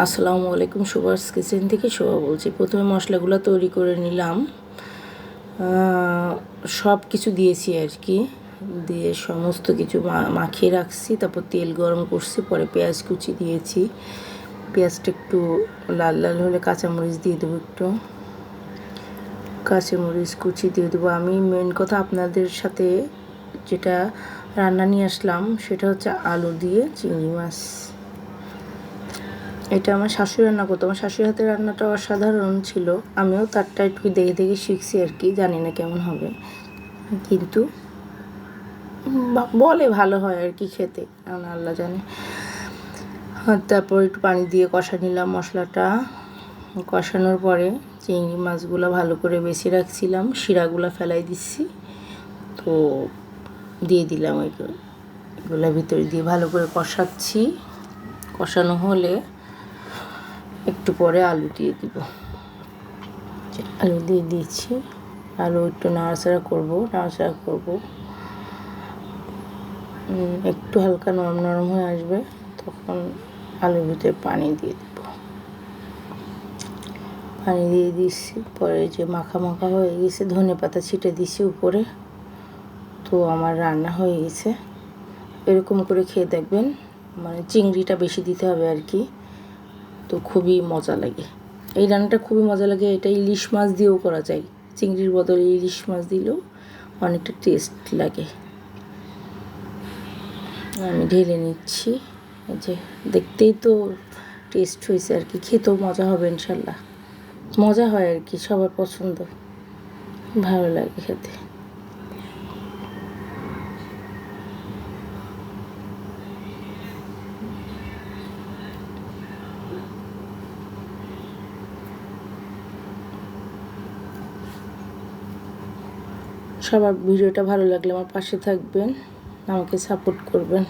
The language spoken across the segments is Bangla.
আসসালামু আলাইকুম, সুভাষ কিচেন থেকে শোভা বলছি। প্রথমে মশলাগুলো তৈরি করে নিলাম, সব কিছু দিয়েছি আর কি, দিয়ে সমস্ত কিছু মাখিয়ে রাখছি। তারপর তেল গরম করছি, পরে পেঁয়াজ কুচি দিয়েছি। পেঁয়াজটা একটু লাল লাল হলে কাঁচামরিচ দিয়ে দেবো, একটু কাঁচামরিচ কুচি দিয়ে দেবো। আমি মেন কথা আপনাদের সাথে যেটা রান্না নিয়ে আসলাম সেটা হচ্ছে আলু দিয়ে চিংড়ি মাছ। এটা আমার শাশুড়ি রান্না করতো। আমার শাশুড়ি হাতের রান্নাটা অসাধারণ ছিল। আমিও তারটা একটু দেখে দেখে শিখছি আর কি, জানি না কেমন হবে, কিন্তু বলে ভালো হয় আর কি খেতে, আমার আল্লাহ জানে। তারপর একটু পানি দিয়ে কষা নিলাম মশলাটা। কষানোর পরে চিংড়ি মাছগুলো ভালো করে বেছে রাখছিলাম, শিরাগুলো ফেলাই দিচ্ছি, তো দিয়ে দিলাম এগুলো ভিতরে দিয়ে ভালো করে কষাচ্ছি। কষানো হলে একটু পরে আলু দিয়ে দিব। আলু দিয়ে দিচ্ছি, আলু একটু নাড়াচাড়া করব, একটু হালকা নরম নরম হয়ে আসবে, তখন আলুর ভিতরে পানি দিয়ে দিব। পানি দিয়ে দিচ্ছি, পরে যে মাখা মাখা হয়ে গেছে, ধনেপাতা ছিটে দিচ্ছি উপরে। তো আমার রান্না হয়ে গেছে। এরকম করে খেয়ে দেখবেন, মানে চিংড়িটা বেশি দিতে হবে আর কি, তো খুবই মজা লাগে। এই রান্নাটা খুবই মজা লাগে। এটা ইলিশ মাছ দিয়েও করা যায়, চিংড়ির বদলে ইলিশ মাছ দিলেও অনেকটা টেস্ট লাগে। আমি ঢেলে নিচ্ছি, যে দেখতেই তো টেস্ট হয়েছে আর কি, খেতেও মজা হবে ইনশাল্লাহ। মজা হয় আর কি, সবার পছন্দ, ভালো লাগে খেতে। সবার ভিডিওটা ভালো লাগলে আমার পাশে থাকবেন, আমাকে সাপোর্ট করবেন।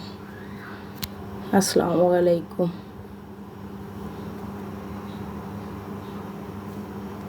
আসসালামু আলাইকুম।